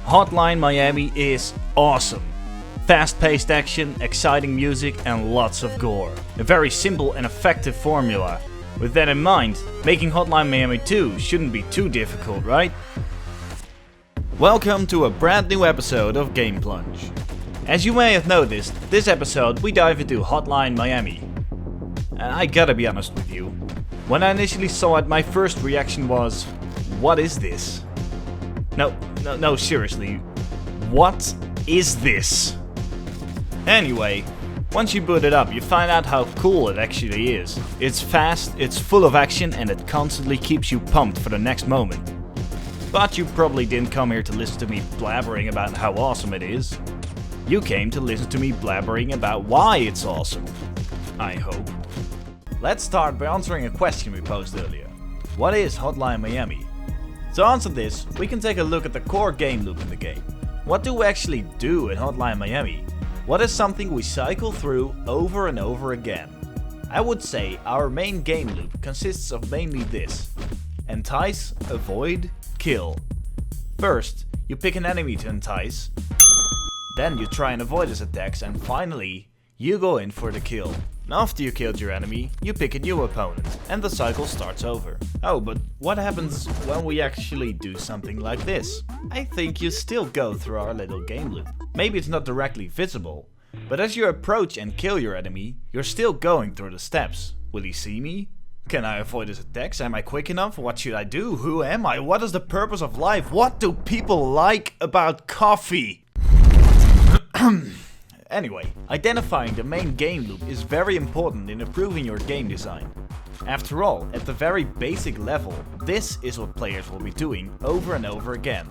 Hotline Miami is awesome. Fast-paced action, exciting music and lots of gore. A very simple and effective formula. With that in mind, making Hotline Miami 2 shouldn't be too difficult, right? Welcome to a brand new episode of Game Plunge. As you may have noticed, this episode we dive into Hotline Miami. And I gotta be honest with you, when I initially saw it, my first reaction was, what is this? No, seriously, what is this? Anyway, once you boot it up, you find out how cool it actually is. It's fast, it's full of action, and it constantly keeps you pumped for the next moment. But you probably didn't come here to listen to me blabbering about how awesome it is. You came to listen to me blabbering about why it's awesome. I hope. Let's start by answering a question we posed earlier. What is Hotline Miami? To answer this, we can take a look at the core game loop in the game. What do we actually do in Hotline Miami? What is something we cycle through over and over again? I would say our main game loop consists of mainly this: entice, avoid, kill. First, you pick an enemy to entice, then you try and avoid his attacks, and finally, you go in for the kill. After you killed your enemy, you pick a new opponent, and the cycle starts over. Oh, but what happens when we actually do something like this? I think you still go through our little game loop. Maybe it's not directly visible, but as you approach and kill your enemy, you're still going through the steps. Will he see me? Can I avoid his attacks? Am I quick enough? What should I do? Who am I? What is the purpose of life? What do people like about coffee? Anyway, identifying the main game loop is very important in improving your game design. After all, at the very basic level, this is what players will be doing over and over again.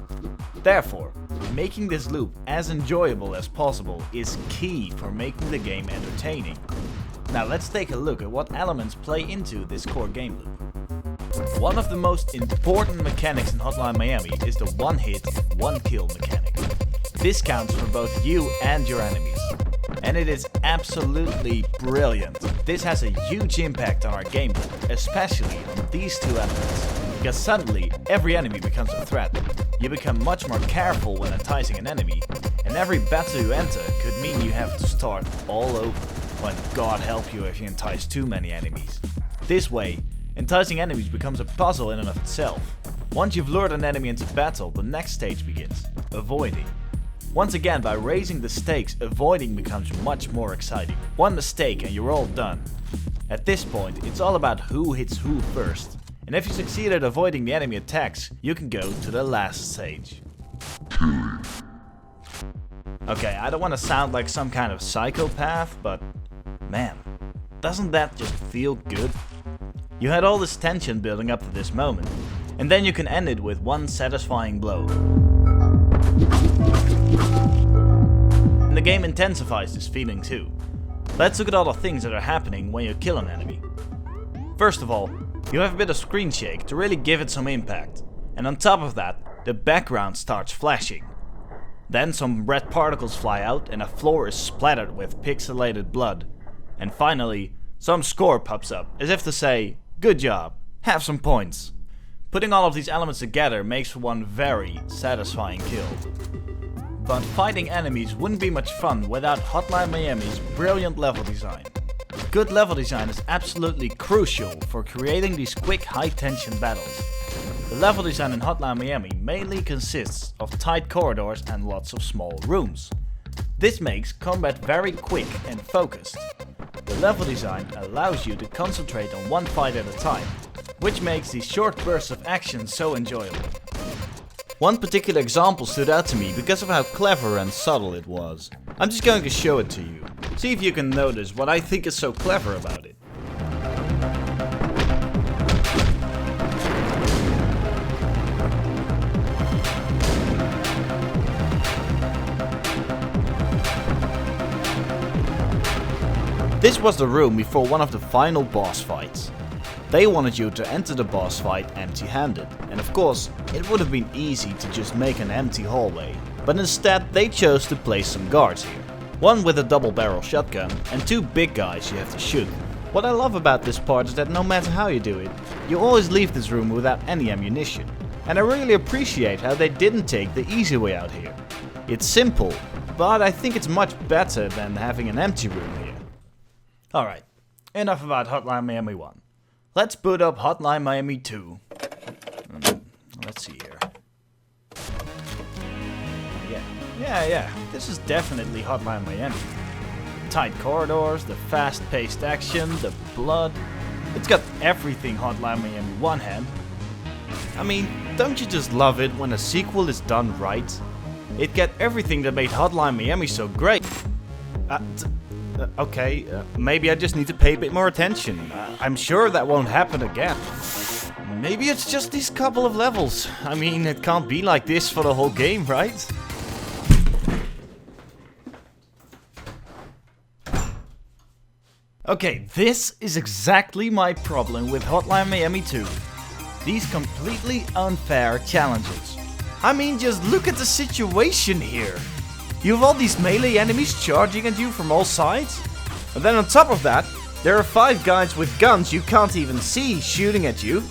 Therefore, making this loop as enjoyable as possible is key for making the game entertaining. Now let's take a look at what elements play into this core game loop. One of the most important mechanics in Hotline Miami is the one hit, one kill mechanic. This counts for both you and your enemies, and it is absolutely brilliant. This has a huge impact on our gameplay, especially on these two elements, because suddenly every enemy becomes a threat. You become much more careful when enticing an enemy, and every battle you enter could mean you have to start all over, when God help you if you entice too many enemies. This way, enticing enemies becomes a puzzle in and of itself. Once you've lured an enemy into battle, the next stage begins, avoiding. Once again, by raising the stakes, avoiding becomes much more exciting. One mistake and you're all done. At this point, it's all about who hits who first. And if you succeed at avoiding the enemy attacks, you can go to the last stage. Okay, I don't want to sound like some kind of psychopath, but man, doesn't that just feel good? You had all this tension building up to this moment, and then you can end it with one satisfying blow. And the game intensifies this feeling too. Let's look at all the things that are happening when you kill an enemy. First of all, you have a bit of screen shake to really give it some impact. And on top of that, the background starts flashing. Then some red particles fly out and the floor is splattered with pixelated blood. And finally, some score pops up, as if to say, good job, have some points. Putting all of these elements together makes for one very satisfying kill. But fighting enemies wouldn't be much fun without Hotline Miami's brilliant level design. Good level design is absolutely crucial for creating these quick high-tension battles. The level design in Hotline Miami mainly consists of tight corridors and lots of small rooms. This makes combat very quick and focused. The level design allows you to concentrate on one fight at a time, which makes these short bursts of action so enjoyable. One particular example stood out to me because of how clever and subtle it was. I'm just going to show it to you. See if you can notice what I think is so clever about it. This was the room before one of the final boss fights. They wanted you to enter the boss fight empty-handed, and of course, it would have been easy to just make an empty hallway, but instead they chose to place some guards here. One with a double-barrel shotgun, and two big guys you have to shoot. What I love about this part is that no matter how you do it, you always leave this room without any ammunition. And I really appreciate how they didn't take the easy way out here. It's simple, but I think it's much better than having an empty room here. Alright, enough about Hotline Miami 1. Let's boot up Hotline Miami 2. Let's see here. Yeah, this is definitely Hotline Miami. Tight corridors, the fast-paced action, the blood. It's got everything Hotline Miami 1 had. I mean, don't you just love it when a sequel is done right? It got everything that made Hotline Miami so great. Okay, maybe I just need to pay a bit more attention. I'm sure that won't happen again. Maybe it's just these couple of levels. I mean, it can't be like this for the whole game, right? Okay, this is exactly my problem with Hotline Miami 2. These completely unfair challenges. I mean, just look at the situation here. You have all these melee enemies charging at you from all sides. And then on top of that, there are 5 guys with guns you can't even see shooting at you.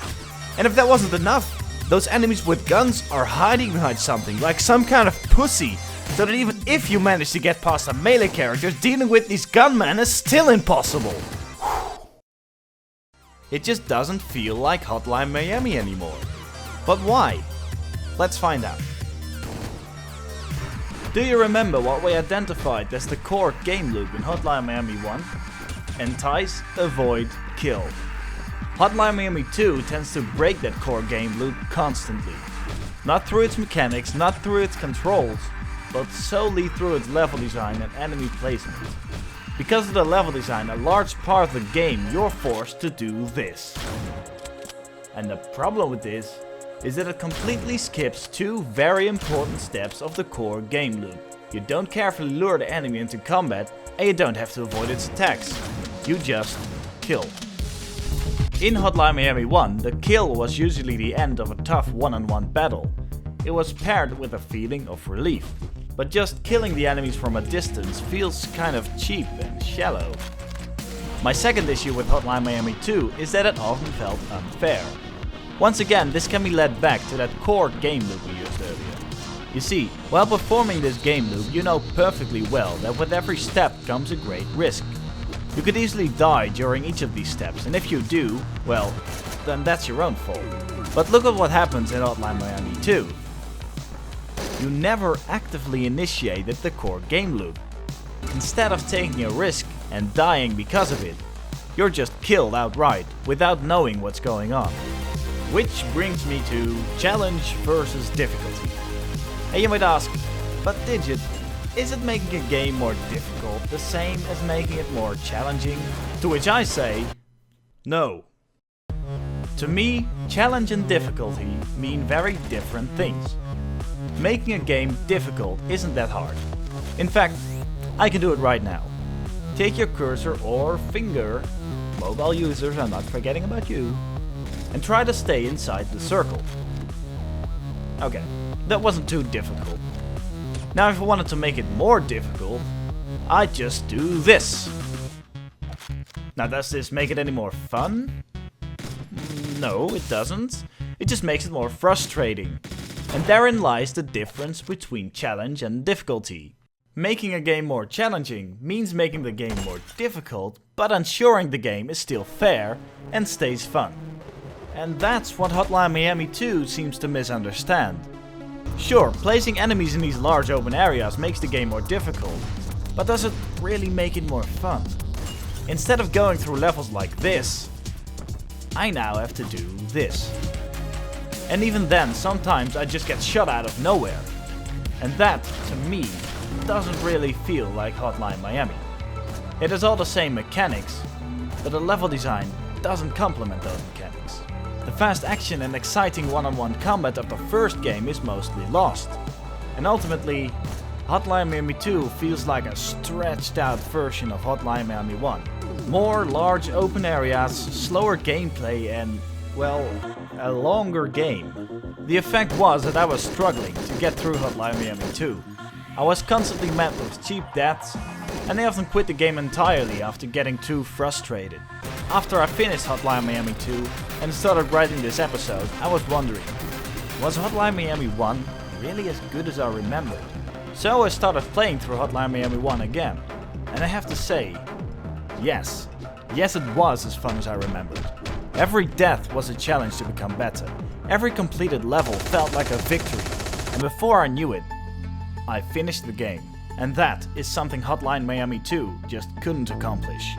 And if that wasn't enough, those enemies with guns are hiding behind something, like some kind of pussy. So that even if you manage to get past a melee character, dealing with these gunmen is still impossible. It just doesn't feel like Hotline Miami anymore. But why? Let's find out. Do you remember what we identified as the core game loop in Hotline Miami 1? Entice, avoid, kill. Hotline Miami 2 tends to break that core game loop constantly. Not through its mechanics, not through its controls, but solely through its level design and enemy placement. Because of the level design, a large part of the game you're forced to do this. And the problem with this is that it completely skips 2 very important steps of the core game loop. You don't carefully lure the enemy into combat and you don't have to avoid its attacks. You just kill. In Hotline Miami 1, the kill was usually the end of a tough one-on-one battle. It was paired with a feeling of relief. But just killing the enemies from a distance feels kind of cheap and shallow. My second issue with Hotline Miami 2 is that it often felt unfair. Once again, this can be led back to that core game loop we used earlier. You see, while performing this game loop, you know perfectly well that with every step comes a great risk. You could easily die during each of these steps, and if you do, well, then that's your own fault. But look at what happens in Hotline Miami 2. You never actively initiated the core game loop. Instead of taking a risk and dying because of it, you're just killed outright without knowing what's going on. Which brings me to challenge versus difficulty. And you might ask, but Digit, is it making a game more difficult the same as making it more challenging? To which I say, no. To me, challenge and difficulty mean very different things. Making a game difficult isn't that hard. In fact, I can do it right now. Take your cursor or finger, mobile users, I'm not forgetting about you, and try to stay inside the circle. Okay, that wasn't too difficult. Now if I wanted to make it more difficult, I'd just do this. Now does this make it any more fun? No, it doesn't. It just makes it more frustrating. And therein lies the difference between challenge and difficulty. Making a game more challenging means making the game more difficult, but ensuring the game is still fair and stays fun. And that's what Hotline Miami 2 seems to misunderstand. Sure, placing enemies in these large open areas makes the game more difficult, but does it really make it more fun? Instead of going through levels like this, I now have to do this. And even then, sometimes I just get shot out of nowhere. And that, to me, doesn't really feel like Hotline Miami. It has all the same mechanics, but the level design doesn't complement those mechanics. The fast action and exciting one-on-one combat of the first game is mostly lost. And ultimately, Hotline Miami 2 feels like a stretched out version of Hotline Miami 1. More large open areas, slower gameplay and, well, a longer game. The effect was that I was struggling to get through Hotline Miami 2. I was constantly met with cheap deaths, and I often quit the game entirely after getting too frustrated. After I finished Hotline Miami 2 and started writing this episode, I was wondering, Was Hotline Miami 1 really as good as I remembered? So I started playing through Hotline Miami 1 again, and I have to say, yes it was as fun as I remembered. Every death was a challenge to become better, every completed level felt like a victory, and before I knew it, I finished the game. And that is something Hotline Miami 2 just couldn't accomplish.